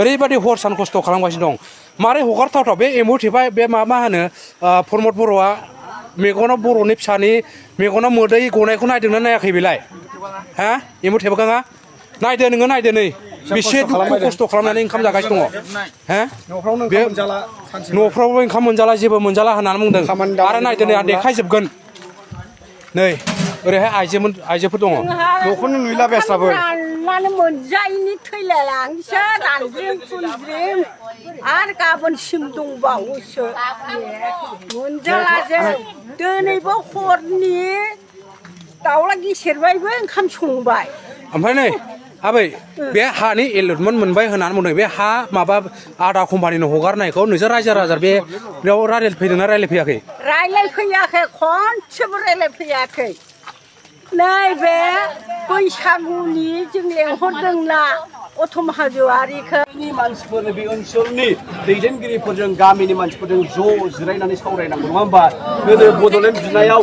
ओरैबायदि हर सान खस्थ' खालामगासिनो दं मारै हगारथावथाव बे एम'थिफा बे मा होनो प्रमद बर'आ मेगनाव बर'नि फिसानि मेगनाव मोदै गनायखौ नायदोंना नायाखै बेलाय हा एम'थेबगाङा नायदो नोङो नायदो नै बेसे दुखु खस्थ' खालामनानै ओंखाम जागासिनो दङ हा बे न'फ्रावबो ओंखाम मोनजाला जेबो मोनजाला होननानै बुंदों आरो नायदो नै आं देखायजोबगोन नै ओरैहाय आइजोफोर दङ न'खौनो नुयला बेस्राबो माने मोनजायैनि थैलायलांसो रानज्रिं खुनज्रिं आरो गाबोनसिम दंबावोसो मोनजाला जों दिनैबो हरनि दाउला गेसेरबायबो ओंखाम संबाय ओमफ्राय नै आबै बे हानि एलटमेन्ट मोनबाय होननानै बुंदों बे हा माबा आदा कम्पानिनो हगारनायखौ नोंसोर रायजो राजा बेयाव रायलायफैदोंना रायलायफैयाखै रायलायफैयाखै खनसेबो रायलायफैयाखै नैबे बैसागुनि जों लेंहरदोंना अथम हाजोआरिखौ मानसिफोरनो बे ओनसोलनि दैदेनगिरिफोरजों गामिनि मानसिफोरजों ज' जिरायनानै सावरायनांगौ नङा होमबा गोदो बड'लेण्ड बिनायाव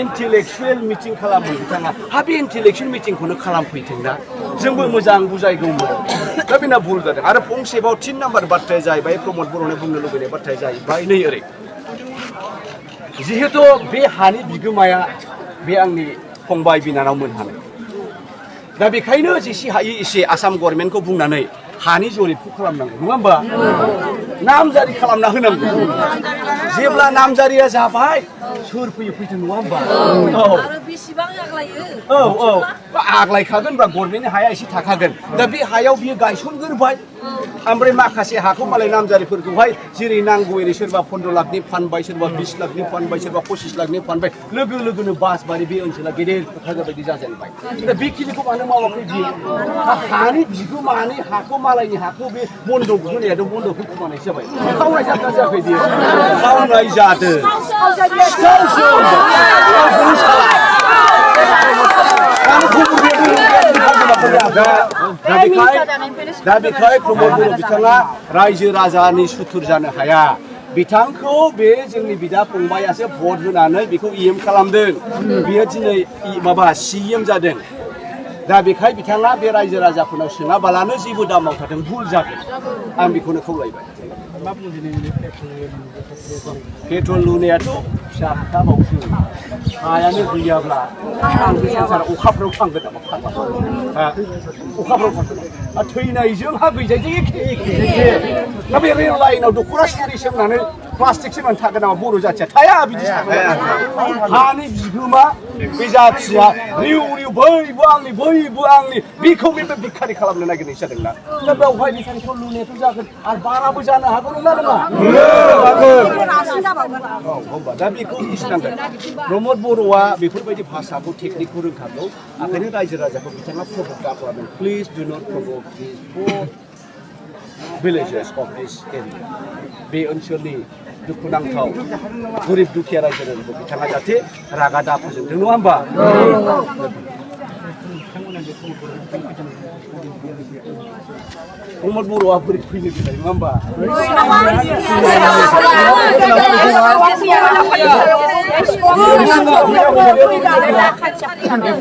इन्टेलेक्सुयेल मिटिं खालामो बिथाङा हा बे इन्टेलेक्सुयेल मिटिंखौनो खालामफैथोंना जोंबो मोजां बुजायगौमोन दा बेना भुल जादों आरो फंसेबाव 3 नाम्बार बाथ्राया जाहैबाय प्रमद बर'नो बुंनो लुबैनाय बाथ्राया जाहैबाय नै ओरै जिहेतु बे हानि बिगोमाया बे आंनि फंबाय बिनानावमोनहानो दा बेखायनो जेसे हायो एसे आसाम गभर्नमेन्टखौ बुंनानै हानि जरिबखौ खालामनांगौ नङा होमबा नामजारि खालामना होनांगौ जेब्ला नामजारिया जाबाय सोर फैयो फैथों नङा होमबा आरो बेसेबां आग्लायो औ आग्लायखागोन बा गभर्नमेन्टनि हाया एसे थाखागोन दा बे हायाव बियो गायसनगोरबाय ओमफ्राय माखासे हाखौ मालाय नामजारिफोरखौहाय जेरै नांगौ एरै सोरबा 15 लाखनि फानबाय सोरबा 20 लाखनि फानबाय सोरबा 25 लाखनि फानबाय लोगो लोगोनो बासबारि बे ओनसोला गेदेर क'क्राझार बायदि जाजेनबाय दा बेखिनिखौ मानो मावाखै बियो हानि बिगोमानि हाखौ मालायनि हाखौ बे बन्दक होनायाथ' बन्दकखौ खोमानायसो जाबाय खावनाय जादोंना जायाखै बियो खावनाय जादों दा बेखाय प्रमद बर' बिथाङा रायजो राजानि सुथुर जानो हाया बिथांखौ बे जोंनि बिदा फंबायासो भट होनानै बेखौ इएम खालामदों बियो दिनै माबा सिएम जादों दा बेखाय बिथाङा बे रायजो राजाफोरनाव सोङाबालानो जेबो दा मावथारदों भुल जागोन आं बेखौनो खावलायबाय पेट्रल लुनायाथ' फिसा खोथाबावसो हायानो गैयाब्ला आं बे संसार अखाफ्राव थांगोन नामा अखाफ्राव थांगोन थैनायजों हा गैजायजों एखे दा बे रेल लाइनाव दख'ना सुरि सोंनानै प्लास्टिक सोंनानै थागोन नामा बर' जाथिया थाया बिदि हानि बिगोमा बे जाथिया रिउ रिउ बैबो आंनि बेखौ बेबो भिखारि खालामनो नागिरनाय जादोंना दा बेवहाय बिखारिखौ लुनायाथ' जागोन आरो बाराबो जानो हागौ नङा होमबा दा बेखौ बुजिनांगोन प्रमद बर'आ बेफोरबायदि भाषाखौ टेकनिकखौ रोंखागौ ओंखायनो रायजो राजाखौ बिथाङा प्रभ'क खालामदों please do not प्रभ'क this pore villages of this area बे ओनसोलनि दुखुनांथाव गरिब दुखिया रायजो राजाखौ बिथाङा जाहाथे रागा दा फोजोंदों नङा होमबा प्रमद बर'आ बोरै फैनो देलाय नङा होमबा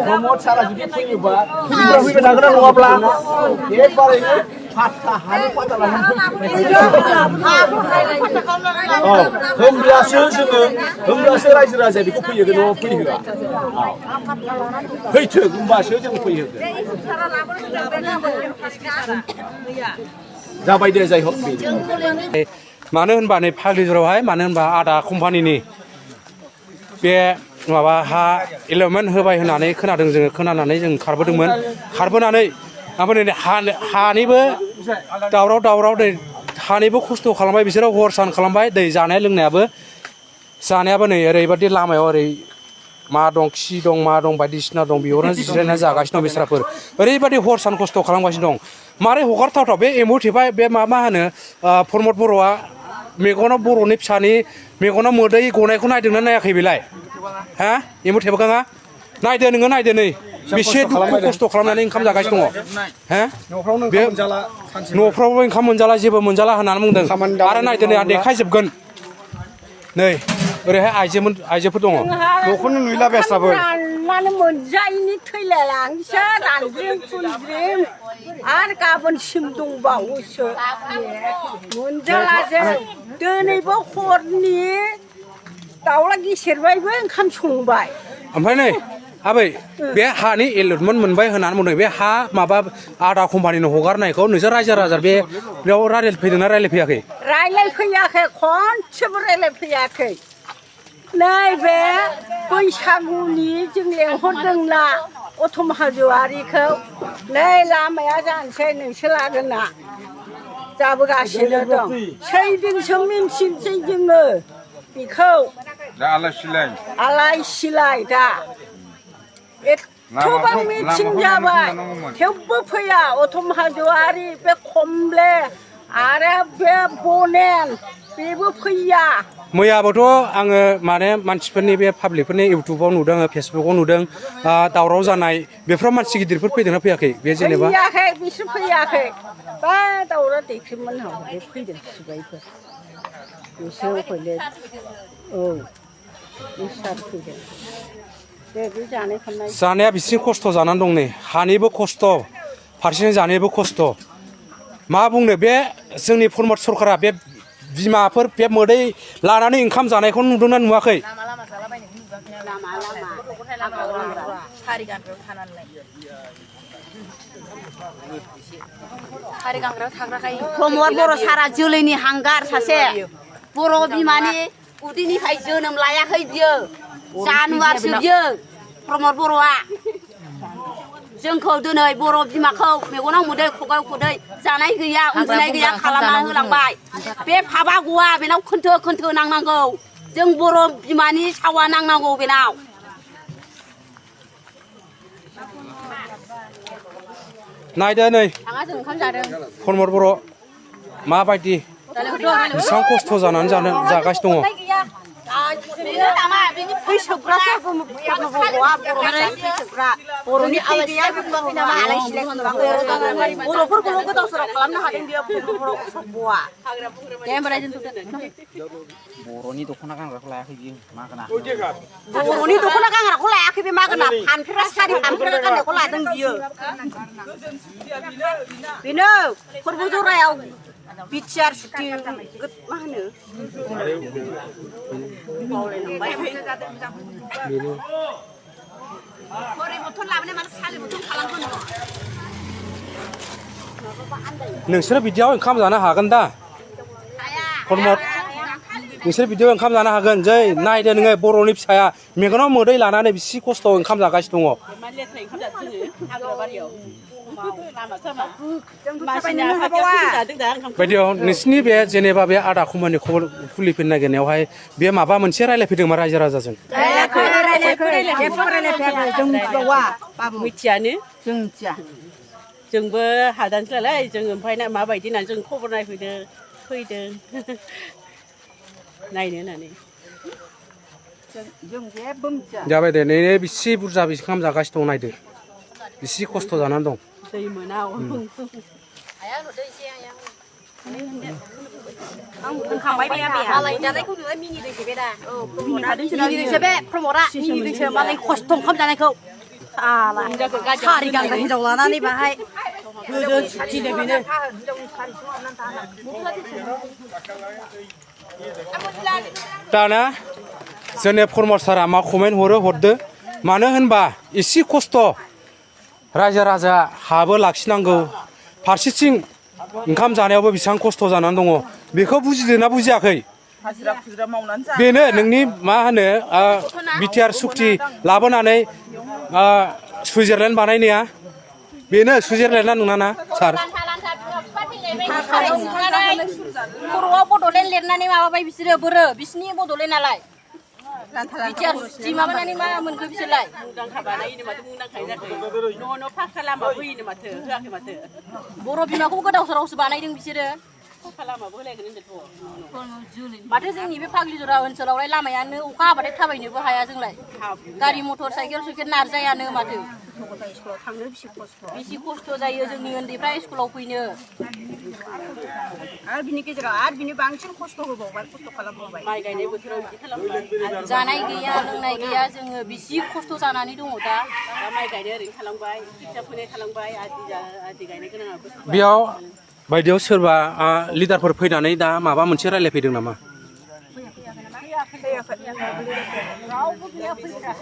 प्रमद सारा जुदि फैयोबा फैगोन हागोन नङाब्ला एकबारैनो फात्ता हानि फात्ता लानानै होमब्लासो रायजो राजाया बेखौ फैहोगोन न'आव फैहोआ फैथों होमबासो जों फैहोगोन जाबाय दे जाय हक मानो होनबा नै फाग्लिजरावहाय मानो होनबा आदा कम्पानिनि बे माबा हा एलटमेन्ट होबाय होननानै खोनादों जोङो खोनानानै जों खारबोनानै ओमफ्राय नै हानिबो दावराव दै हानिबो खस्थ' खालामबाय बिसोरो हर सान खालामबाय दै जानायाबो नै ओरैबायदि लामायाव ओरै मा दं खि दं मा दं बायदिसिना दं बेयावनो जिरायनानै जागासिनो दं बिस्राफोर ओरैबायदि हर सान खस्थ' खालामगासिनो दं मारै हगारथावथाव बे एम'थेबा बे मा होनो प्रमद बर'आ मेगनाव बर'नि फिसानि मेगनाव मोदै गनायखौ नायदोंना नायाखै बेलाय हा एम'थेबगाङा नायदो नोङो नायदो नै बेसे दुखु खस्थ' खालामनानै ओंखाम जागासिनो दङ हा बे न'फ्रावबो ओंखाम मोनजाला जेबो मोनजाला होननानै बुंदों आरो नायदो नै आं देखायजोबगोन नै ओरैहाय आइजोफोर दङ न'खौनो नुयला बेस्राबो माने मोनजायैनि थैलायलांसो रानज्रिं खुनज्रिं आरो गाबोनसिम दंबावोसो मोनजाला जों दिनैबो हरनि दाउला गेसेरबायबो ओंखाम संबाय ओमफ्राय नै आबै बे हानि एलटमेन्ट मोनबाय होननानै बुंदों बे हा माबा आदा कम्पानिनो हगारनायखौ नोंसोर रायजो राजा बेयाव रायलायफैदोंना रायलायफैयाखै रायलायफैयाखै खनसेबो रायलायफैयाखै नैबे बैसागुनि जों लेंहरदोंना अथम हाजोआरिखौ नै लामाया जानोसै नोंसोर लागोना जाबोगासिनो दं सैदिनसो मिन्थिनोसै जोङो बेखौ आलाय सिलाय दा एथ'बां मिथिं जाबाय थेवबो फैया अथम हाजोआरि बे खमले आरो बे बनेन बेबो फैया मैयाबोथ' आङो माने मानसिफोरनि बे पाब्लिकफोरनि इउटुबाव नुदों फेसबुकाव नुदों दावराव जानाय बेफोराव मानसि गिदिरफोर फैदोंना फैयाखै बे जेनेबा फैयाखै बिसोर फैयाखै बा दावरा दैख्रिमोनहा बे फैदों सिबायफोर बिसोर फैदों औ बे सार फैदों दे बे जानाया बिसि खस्थ' जानानै दं नै हानिबो खस्थ' फारसेथिं जानायबो खस्थ' मा बुंनो बे जोंनि प्रमद सरकारा बे बिमाफोर बे मोदै लानानै ओंखाम जानायखौ नुदोंना नुवाखै प्रमद बर' सारा जोलैनि हांगार सासे बर' बिमानि उदैनिफ्राय जोनोम लायाखै बियो जानुवारसो बियो प्रमद बर'आ जोंखौ दिनै बर' बिमाखौ मेगनाव मोदै खुगायाव खुदै जानाय गैया उन्दुनाय गैया खालामना होलांबाय बे फाबा गवा बेनाव खोन्थो खोन्थो नांनांगौ जों बर' बिमानि सावा नांनांगौ बेनाव नायदो नै प्रमद बर' माबायदि बेसेबां खस्थ' जानानै जागासिनो दङ बर'नि आलाय गैया बर'फोरखौल' गोदाव सोराव खालामनो हादों बेयो बर'नि दख'ना गानग्राखौ लायाखै बियो मागोना बर'नि दख'ना गानग्राखौ लायाखै बे मागोना फानफेरा सारि फानफेरा गाननायखौ लादों बियो बेनो फोरबो जरायाव बिटिआर सुटि मा होनो नोंसोर बिदियाव ओंखाम जानो हागोन दा प्रमद नोंसोर बिदियाव ओंखाम जानो हागोन जै नायदो नोङो बर'नि फिसाया मेगनाव मोदै लानानै बिसि खस्थ' ओंखाम जागासिनो दङ बायदियाव नोंसिनि बे जेनेबा बे आदा कम्पानि खुलिफिन नागिरनायावहाय बे माबा मोनसे रायलायफैदोंमा रायजो राजाजों मिथियानो जों मिथिया जोंबो हादानसोलाय जों ओमफ्राय माबायदि होननानै जों खबर नायफैदों फैदों नायनो होननानै जाबाय दे नै बिसि बुरजा ओंखाम जागासिनो दं नायदो बिसि खस्थ' जानानै दं दै मोना बुंखांबाय बे मालाय जानायखौ नुबाय मिनिदोंसो बे दा मिनिदोंसो बे प्रमदआ मिनिदोंसो मालाय खस्थ' ओंखाम जानायखौ सारि गानग्रा हिनजाव लानानै बाहाय गोजोन सुथिनो बेनो दाना जोंनि प्रमद सारा मा कमेन्ट हरदो मानो होनबा एसे खस्थ' रायजो राजा हाबो लाखिनांगौ फारसेथिं ओंखाम जानायावबो बेसेबां खस्थ' जानानै दङ बेखौ बुजिदोंना बुजियाखै बेनो नोंनि मा होनो बिटिआर सुक्ति लाबोनानै सुइजारलेण्ड बानायनाया बेनो सुइजारलेण्डआ नङाना सार खर'आव बड'लेण्ड लिरनानै माबाबाय बिसोरो बोरो बिसिनि बड'लेण्डआलाय बिटिआर सुक्ति माबानानै मा मोनखो बिसोरलाय मुंदांखा बानायनो माथो मुंदांखा जाखै न' फाखा लामा होयोनो माथो होआखै माथो बर' बिमाखौ गोदाव सोरावसो बानायदों बिसोरो फाखा लामाबो होलायगोन होनदोंथ' माथो जोंनि बे फाग्लिजरा ओनसोलावलाय लामायानो अखा हाबाथाय थाबायनोबो हाया जोंलाय गारि मटर साइकेल नारजायानो माथो थांनो बेसे खस्थ' बेसे खस्थ' जायो जोंनि उन्दैफ्रा स्कुलाव फैनो आरो बिनि गेजेराव आरो बिनि बांसिन खस्थ' होबावबाय खस्थ' खालामबावबाय माइ गायनाय बोथोराव बिदि खालामबाय जानाय गैया लोंनाय गैया जोङो बिसि खस्थ' जानानै दङ दा दा माइ गायनाय ओरैनो थालांबाय खोथिया फोनाय थालांबाय आदि गायनो गोनाङाबो बेयाव बायदियाव सोरबा लिडारफोर फैनानै दा माबा मोनसे रायलायफैदों नामा रावबो गैया फैग्रा